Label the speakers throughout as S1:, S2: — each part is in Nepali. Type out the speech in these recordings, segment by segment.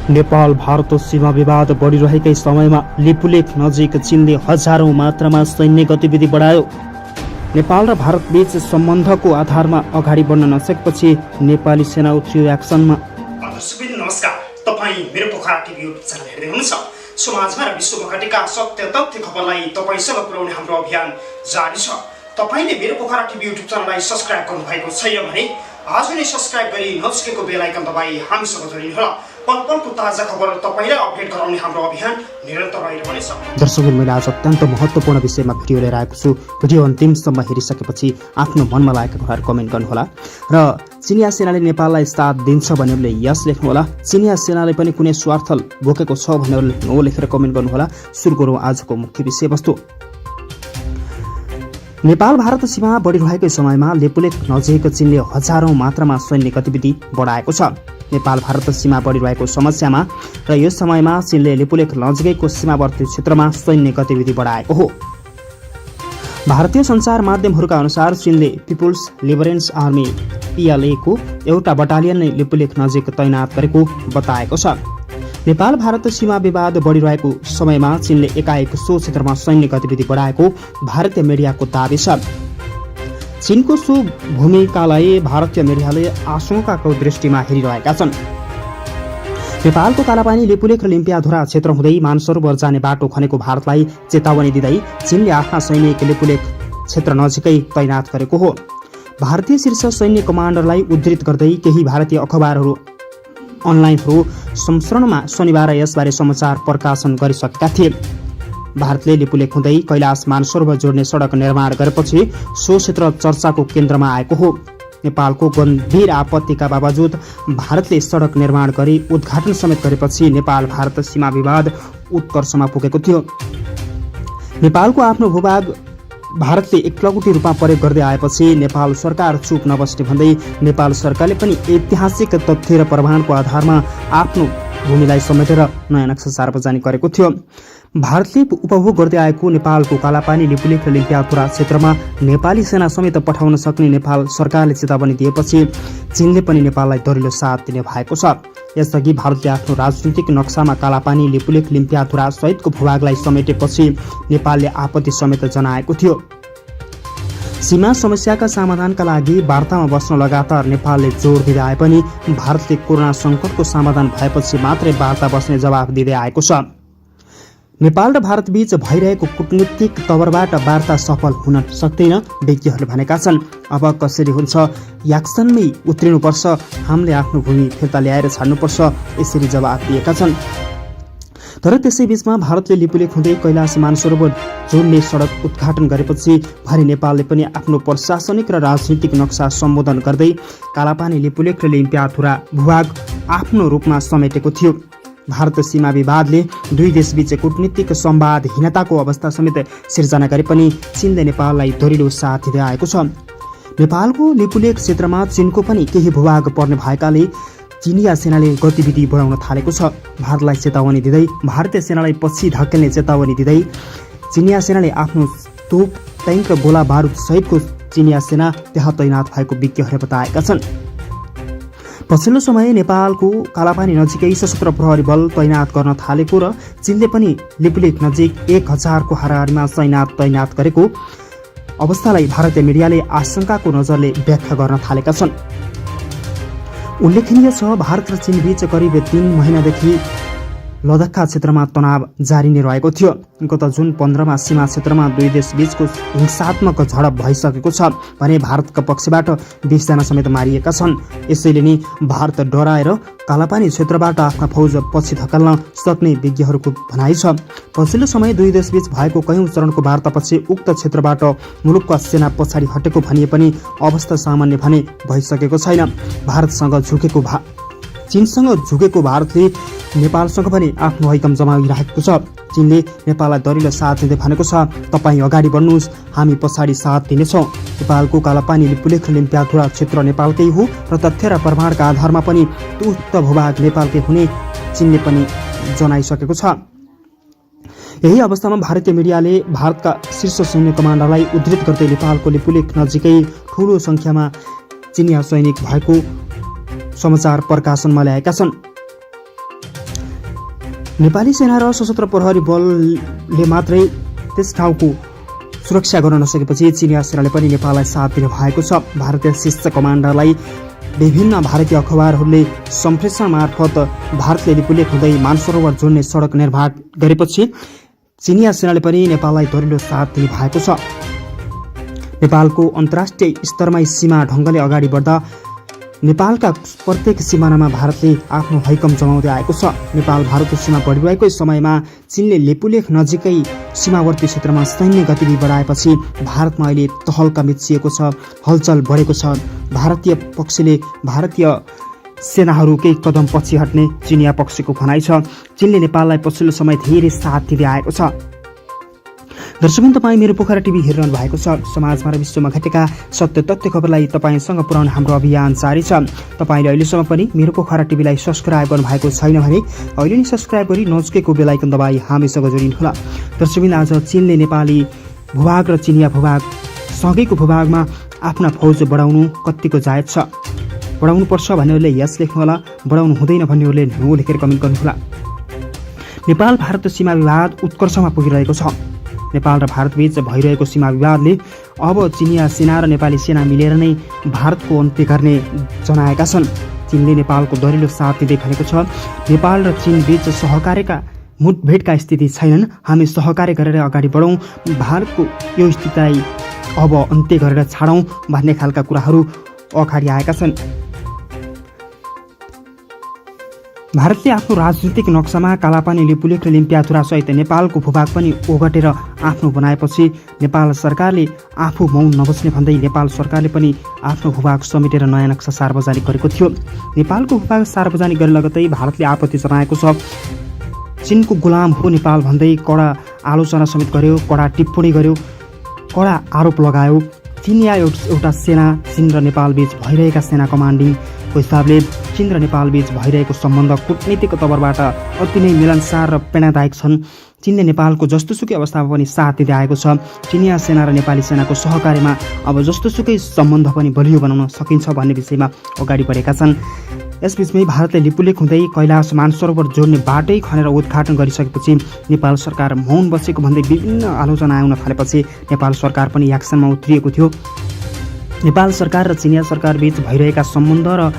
S1: नेपाल भारत सीमा विवाद बढिरहेकै समयमा लिपुलेख नजिक चीनले हजारौं मात्रामा सैन्य गतिविधि बढायो। नेपाल र भारतबीच सम्बन्धको आधारमा अगाडि बढ्न नसकेपछि नेपाली सेना उत्रियो एक्सनमा।
S2: नमस्कार, तपाईँ मेरो पोखरा टिभी युट्युब च्यानल हेर्दै हुनुहुन्छ। समाजमा र विश्वमा घटेका सत्य तथ्य खबरलाई तपाईँसँग पुर्याउने हाम्रो अभियान जारी छ। तपाईँले मेरो पोखरा टिभी युट्युब च्यानललाई सब्स्क्राइब गर्नुभएको छैन भने आज नै सब्स्क्राइब गरी नजिकैको बेल आइकन दबाई हामीसँग जोडिनुहोला। पल पलको ताजा खबर तपाईँलाई अपडेट गराउने हाम्रो अभियान निरन्तर रहिरहनेछ।
S1: दर्शकहरू, मैले आज अत्यन्त महत्त्वपूर्ण विषयमा भिडियो लिएर आएको छु। भिडियो अन्तिमसम्म हेरिसकेपछि आफ्नो मनमा लागेका कुराहरू कमेन्ट गर्नुहोला र चिनिया सेनाले नेपाललाई साथ दिन्छ भनेरले यस लेख्नुहोला। चिनिया सेनाले पनि कुनै स्वार्थ बोकेको छ भनेर नो लेखेर कमेन्ट गर्नुहोला। सुरु गरौँ आजको मुख्य विषयवस्तु। नेपाल भारत सीमा बढिरहेको समयमा लिपुलेख नजिक चीनले हजारौं मात्रामा सैन्य गतिविधि बढाएको छ। नेपाल भारत सीमा बढिरहेको समस्यामा र यो समयमा चीनले लिपुलेख नजिकैको सीमावर्ती क्षेत्रमा सैन्य गतिविधि बढाएको हो। भारतीय सञ्चार माध्यमहरूका अनुसार चीनले पिपुल्स लिबरेन्स आर्मी PLA को एउटा बटालियन नै लिपुलेख नजिक तैनात गरेको बताएको छ। नेपाल भारत सीमा विवाद बढिरहेको समयमा चीनले एकाएक सो क्षेत्रमा सैन्य गतिविधि बढाएको भारतीय मिडियाको दाबी छ। चीनको सो भूमिकालाई भारतीय मिडियाले आशंकाको दृष्टिमा हेरिरहेका छन्। नेपालको कालापानी लिपुलेख र लिम्पियाधुरा क्षेत्र हुँदै मानसरोवर जाने बाटो खनेको भारतलाई चेतावनी दिँदै चीनले आफ्ना सैनिक लिपुलेख क्षेत्र नजिकै तैनात गरेको हो। भारतीय शीर्ष सैन्य कमान्डरलाई उद्धृत गर्दै केही भारतीय अखबारहरू अनलाइनहरू संस्करणमा शनिबार यसबारे समाचार प्रकाशन गरिसकेका थिए। भारतले लिपुलेख हुँदै कैलाश मानसरोवर जोड्ने सडक निर्माण गरेपछि सो क्षेत्र चर्चाको केन्द्रमा आएको हो। नेपालको गम्भीर आपत्तिका बावजुद भारतले सडक निर्माण गरी उद्घाटन समेत गरेपछि नेपाल भारत सीमा विवाद उत्कर्षमा पुगेको थियो। नेपालको आफ्नो भूभाग भारतले एकलौटी रूपमा प्रयोग गर्दै आएपछि नेपाल सरकार चुप नबस्ने भन्दै नेपाल सरकारले पनि ऐतिहासिक तथ्य र प्रमाणको आधारमा आफ्नो भूमिलाई समेटेर नयाँ नक्सा सार्वजनिक गरेको थियो। भारतले उपभोग गर्दै आएको नेपालको कालापानी लिपुलेख र लिम्पियाधुरा क्षेत्रमा नेपाली सेना समेत पठाउन सक्ने नेपाल सरकारले चेतावनी दिएपछि चीनले पनि नेपाललाई दरिलो साथ दिने भएको छ। यसअघि भारतले आफ्नो राजनीतिक नक्सामा कालापानी लिपुलेख लिम्पियाधुरा सहितको भूभागलाई समेटेपछि नेपालले आपत्ति समेत जनाएको थियो। सीमा समस्याका समाधानका लागि वार्तामा बस्न लगातार नेपालले जोड दिँदै आए पनि भारतले कोरोना संकटको समाधान भएपछि मात्रै वार्ता बस्ने जवाफ दिँदै आएको छ। नेपाल र भारतबीच भइरहेको कूटनीतिक तवरबाट वार्ता सफल हुन सक्दैन, विज्ञहरूले भनेका छन्। अब कसरी हुन्छ, एक्सनमै उत्रिनुपर्छ, हामीले आफ्नो भूमि फिर्ता ल्याएर छाड्नुपर्छ, यसरी जवाफ दिएका छन्। तर त्यसैबीचमा भारतले लिपुलेख हुँदै कैलाश मानसरोवर जोड्ने सडक उद्घाटन गरेपछि भरे नेपालले पनि आफ्नो प्रशासनिक र राजनीतिक नक्सा सम्बोधन गर्दै कालापानी लिपुलेख र लिम्पियाधुरा भूभाग आफ्नो रूपमा समेटेको थियो। भारत सीमा विवादले दुई देशबीच कूटनीतिक संवादहीनताको अवस्था समेत सिर्जना गरे पनि चीनले नेपाललाई दरिलो साथ दिँदै आएको छ। नेपालको लिपुलेख क्षेत्रमा चीनको पनि केही भूभाग पर्ने भएकाले चिनिया सेनाले गतिविधि बढाउन थालेको छ। भारतलाई चेतावनी दिँदै भारतीय सेनालाई पछि धकेल्ने चेतावनी दिँदै चिनिया सेनाले आफ्नो तोप, ट्याङ्क र गोला बारुद सहितको चिनिया सेना त्यहाँ तैनात भएको विज्ञहरूले बताएका छन्। पछिल्लो समय नेपालको कालापानी नजिकै सशस्त्र प्रहरी बल तैनात गर्न थालेको र चीनले पनि लिपुलेख नजिक 1000 को हाराहारीमा सैन्य तैनात गरेको अवस्थालाई भारतीय मिडियाले आशंकाको नजरले व्याख्या गर्न थालेका छन्। उल्लेखनीय छ, भारत र चीन बीच करिब 3 महिनादेखि लद्दाखका क्षेत्रमा तनाव जारी नै रहेको थियो। गत जुन 15मा सीमा क्षेत्रमा दुई देश बीचको हिंसात्मक झडप भइसकेको छ भने भारतका पक्षबाट 20 जना समेत मारिएका छन्। यसैले नै भारत डराएर कालापानी क्षेत्रबाट आफ्ना फौज पछि धकेल्न सक्ने विज्ञहरूको भनाइ छ। पछिल्लो समय दुई देशबीच भएको कयौं चरणको वार्तापछि उक्त क्षेत्रबाट मुलुकका सेना पछाडि हटेको भनिए पनि अवस्था सामान्य भने भइसकेको छैन। चीनसँग झुकेको भारतले नेपालसँग पनि आफ्नो हैकम जमाइरहेको छ। चीनले नेपाललाई दरिलो साथ दिँदै भनेको छ, तपाईँ अगाडि बढ्नुहोस्, हामी पछाडि साथ दिनेछौँ। नेपालको कालापानी लिपुलेख र लिम्पियाधुरा क्षेत्र नेपालकै हो र तथ्य र प्रमाणका आधारमा पनि उक्त भूभाग नेपालकै हुने चीनले पनि जनाइसकेको छ। यही अवस्थामा भारतीय मिडियाले भारतका शीर्ष सैन्य कमान्डरलाई उद्धृत गर्दै नेपालको लिपुलेख नजिकै ठूलो संख्यामा चिनिया सैनिक भएको समाचार प्रकाशनमा ल्याएका छन्। नेपाली सेना र सशस्त्र प्रहरी बलले मात्रै त्यस ठाउँको सुरक्षा गर्न नसकेपछि चिनिया सेनाले पनि नेपाललाई साथ दिनु भएको छ। भारतीय शीर्ष कमान्डरलाई विभिन्न भारतीय अखबारहरूले सम्प्रेषण मार्फत भारतले लिपुलेख हुँदै मानसरोवर जोड्ने सडक निर्माण गरेपछि चिनिया सेनाले पनि नेपाललाई दरिलो साथ दिनु भएको छ। नेपालको अन्तर्राष्ट्रिय स्तरमा सीमा ढङ्गले अगाडि बढ्दा नेपालका प्रत्येक सिमानामा भारतले आफ्नो हैकम जमाउँदै आएको छ। नेपाल भारतको सीमा बढिरहेको समयमा चीनले लेपुलेख नजिकै सीमावर्ती क्षेत्रमा सैन्य गतिविधि बढाएपछि भारतमा अहिले तहल्का मिचिएको छ, हलचल बढेको छ। भारतीय पक्षले भारतीय सेनाहरू केही कदम पछि हट्ने चिनिया पक्षको भनाइ छ। चीनले नेपाललाई पछिल्लो समय धेरै साथ दिँदै आएको छ। दर्शकबिन, तपाईँ मेरो पोखरा टिभी हेरिरहनु भएको छ। समाजमा र विश्वमा घटेका सत्य तथ्य खबरलाई तपाईँसँग पुर्याउने हाम्रो अभियान जारी छ। तपाईँले अहिलेसम्म पनि मेरो पोखरा टिभीलाई सब्सक्राइब गर्नुभएको छैन भने अहिले नै सब्सक्राइब गरी नजिकैको बेल आइकन दबाई हामीसँग जोडिनुहोला। दर्शकबिन, आज चीनले नेपाली भूभाग र चिनिया भूभाग सँगैको भूभागमा आफ्ना फौज बढाउनु कतिको जायज छ? बढाउनु पर्छ भन्नेहरूले यस लेख्नुहोला, बढाउनु हुँदैन भन्नेहरूले नो लेखेर कमेन्ट गर्नुहोला। नेपाल भारत सीमा विवाद उत्कर्षमा पुगिरहेको छ। नेपाल र भारतबीच भइरहेको सीमा विवादले अब चिनिया सेना र नेपाली सेना मिलेर नै भारतको अन्त्य गर्ने जनाएका छन्। चीनले नेपालको दरिलो साथ दिँदै भनेको छ, नेपाल र चीन बीच सहकार्यका मुठभेडका स्थिति छैनन्, हामी सहकार्य गरेर अगाडि बढौँ, भारतको यो स्थितिलाई अब अन्त्य गरेर छाडौँ भन्ने खालका कुराहरू अगाडि आएका छन्। भारतले आफ्नो राजनीतिक नक्सामा कालापानी, लिपुलेख र लिम्पियाथुरा सहित नेपालको भूभाग पनि ओगटेर आफ्नो बनाएपछि नेपाल सरकारले आफू मौन नबस्ने भन्दै नेपाल सरकारले पनि आफ्नो भूभाग समेटेर नयाँ नक्सा सार्वजनिक गरेको थियो। नेपालको भूभाग सार्वजनिक गरे लगतै भारतले आपत्ति जनाएको छ। चीनको गुलाम हो नेपाल भन्दै कडा आलोचना समेत गर्यो, कडा टिप्पणी गर्यो, कडा आरोप लगायो। चिनिया एउटा सेना, चीन र नेपाल बीच भइरहेका सेना कमान्डिङको हिसाबले चीन र नेपाल बीच भइरहेको सम्बन्ध कूटनीतिक तवरबाट अति नै मिलनसार र प्रेरणादायक छन्। चीनले नेपालको जस्तोसुकै अवस्थामा पनि साथ दिँदै आएको छ। चिनिया सेना र नेपाली सेनाको सहकार्यमा अब जस्तोसुकै सम्बन्ध पनि बलियो बनाउन सकिन्छ भन्ने विषयमा अगाडि बढेका छन्। यसबीचमै भारतले लिपुलेख हुँदै कैलाश मानसरोवर जोड्ने बाटै खनेर उद्घाटन गरिसकेपछि नेपाल सरकार मौन बसेको भन्दै विभिन्न आलोचना आउन थालेपछि नेपाल सरकार पनि एक्सनमा उत्रिएको थियो। नेपाल सरकार र चिनिया सरकार बीच भइरहेका सम्बन्ध र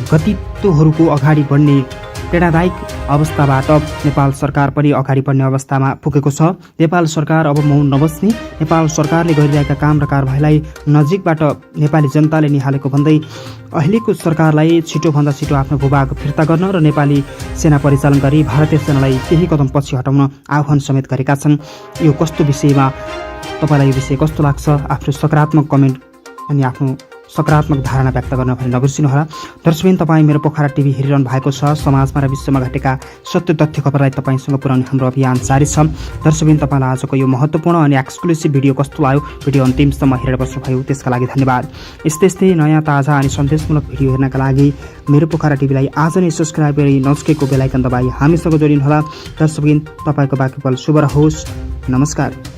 S1: गतित्वहरूको अगाडि बढ्ने प्रेरणादायक अवस्थाबाट नेपाल सरकार पनि अगाडि बढ्ने अवस्थामा पुगेको छ। नेपाल सरकार अब मौन नबस्ने, नेपाल सरकारले गरिरहेका काम र कारबाहीलाई नजिकबाट नेपाली जनताले निहालेको भन्दै अहिलेको सरकारलाई छिटोभन्दा छिटो आफ्नो भूभाग फिर्ता गर्न र नेपाली सेना परिचालन गरी भारतीय सेनालाई केही कदम पछि हटाउन आह्वान समेत गरेका छन्। यो कस्तो विषयमा तपाईँलाई यो विषय कस्तो लाग्छ? आफ्नो सकारात्मक कमेन्ट अनि आफ्नो सकारात्मक धारणा व्यक्त गर्न भने नबिर्सिनुहोला। दर्शकबिन, तपाईँ मेरो पोखरा टिभी हेरिरहनु भएको छ। समाजमा र विश्वमा घटेका सत्य तथ्य खबरलाई तपाईँसँग पुर्याउने हाम्रो अभियान जारी छ। दर्शकबिन, तपाईँलाई आजको यो महत्त्वपूर्ण अनि एक्सक्लुसिभ भिडियो कस्तो लाग्यो? भिडियो अन्तिमसम्म हेरेर बस्नुभयो, त्यसका लागि धन्यवाद। यस्तै नयाँ ताजा अनि सन्देशमूलक भिडियो हेर्नका लागि मेरो पोखरा टिभीलाई आज नै सब्सक्राइब गरी नजिकैको बेल आइकन दबाई हामीसँग जोडिनुहोला। दर्शकबिन, तपाईँको बाँकी पल शुभ रहोस्। नमस्कार।